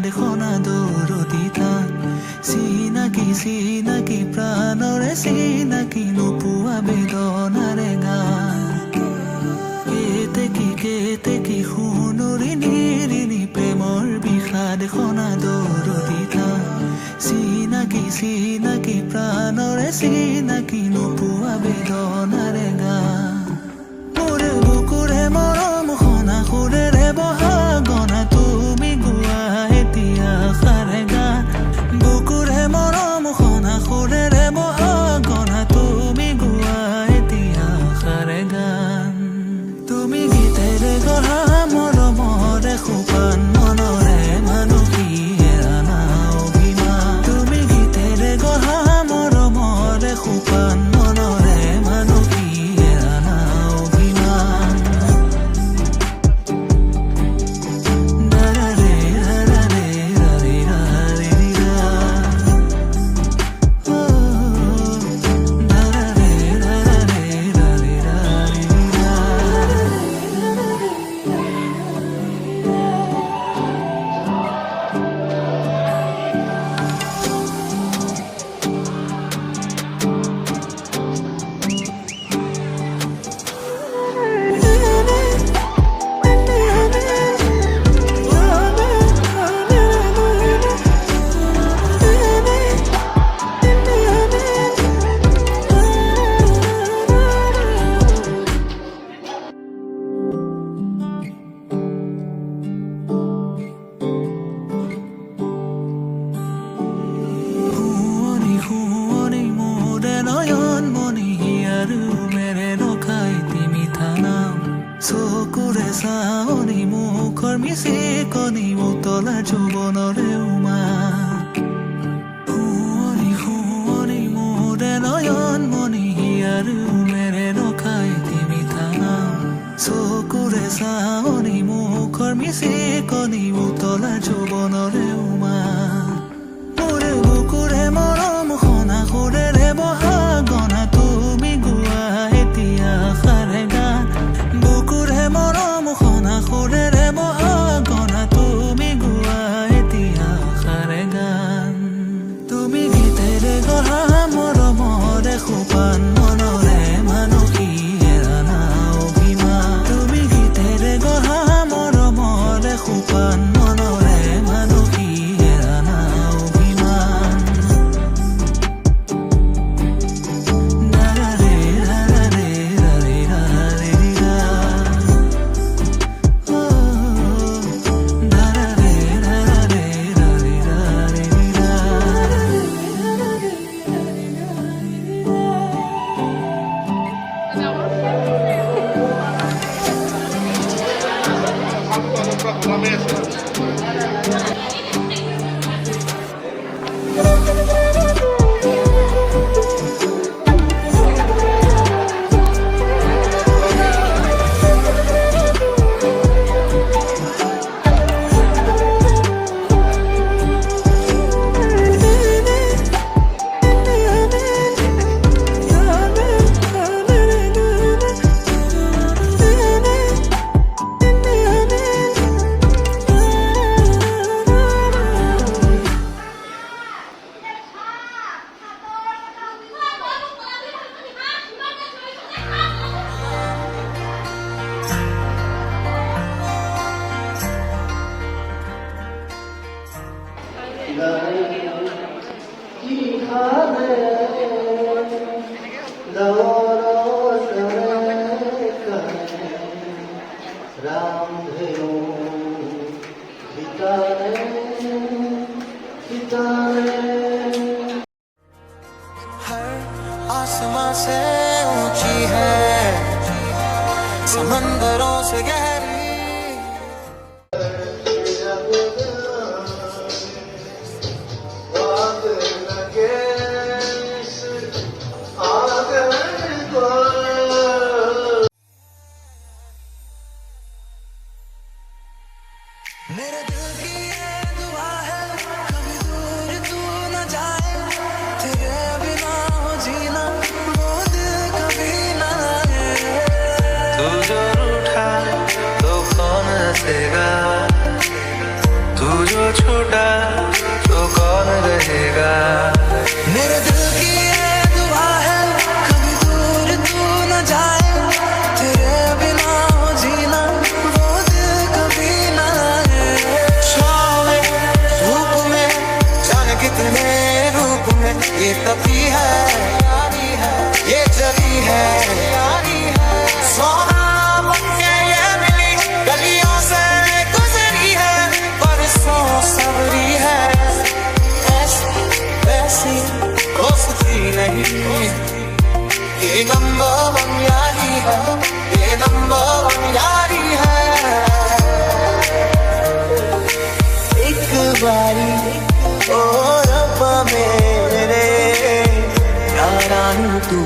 দেখনা দৌৰতিতা চিনাকি চিনাকি প্ৰাণৰে চিনাকি নোপোৱা বেদনাৰে গান কেতেকি সোণৰি নিৰিণি প্ৰেমৰ বিষাদ দেখনা দৌৰতিতা চিনাকি চিনাকি প্ৰাণৰে চিনাকি নোপোৱা বেদনাৰে গান মোৰে বুকুৰে মৰম খনা সুৰেৰে বহা গনা তুমি গোৱা এতিয়া সাৰে গান বুকুৰে মৰম খনা সুৰেৰে বহা গনা তুমি গোৱা এতিয়া সাৰে গান তুমি গীতেৰে গঢ়া মৰমৰে সোপান মনৰে মানসী হেৰানা অভিমান তুমি গীতেৰে গঢ়া মৰমৰে সোপান মনৰে মানসী হেৰানা অভিমান দাৰাৰে দাৰাৰে ৰাৰে ৰাৰে ৰা ও দাৰাৰে দাৰাৰে ৰাৰে ৰাৰে ৰা শুৱনি মোৰে নয়ন মণি আৰু মেৰে নখাই তিমি থানাম চকুৰে চাৱনি মুখৰ মিচিকনি উতলা যৌৱনৰে উমা শুৱনি মোৰে নয়ন মণি আৰু মেৰে নখাই তিমি থানাম চকুৰে চাৱনি মুখৰ মিচিকনি উতলা যৌৱনৰে উমা মোৰে বুকুৰে মৰম খনা সুৰেৰে বহা গনা তুমি গোৱা এতিয়া সাৰে গান বুকুৰে মৰম খনা সুৰেৰে বহা গনা তুমি গোৱা এতিয়া সাৰে গান তুমি গীতেৰে গঢ়া মৰমৰে সোপান মনৰে মানসী হেৰানা অভিমান তুমি গীতেৰে গঢ়া মৰমৰে সোপান মনৰে মানসী হেৰানা অভিমান দাৰাৰে দাৰাৰে ৰাৰে ৰাৰে ৰা ও দাৰাৰে দাৰাৰে ৰাৰে ৰাৰে ৰা आसमां से ऊंची है समंदरों से गहरी मेरे दिल की ये दुआ है कभी दूर तू न जाए तेरे बिना हो जीना वो दिल कभी न आए तू जो रूठा तो कौन हंसेगा तू तू जो छूटा तो कौन रहेगा। मेरे दिल की ये दुआ है कभी दूर तू न जाए, तेरे बिना हो जीना वो दिल कभी न आए। छाँव में धूप में जाने कितने रूप में ये तपी है ये जली है, सोना बनके ये मिली गलियों से गुजरी है, परसों सबरी है ऐसी दोस्ती नहीं। ये नंबर वन यारी है, ये नंबर वन यारी है। एक बारी ओ रब्बा मेरे यारानी तू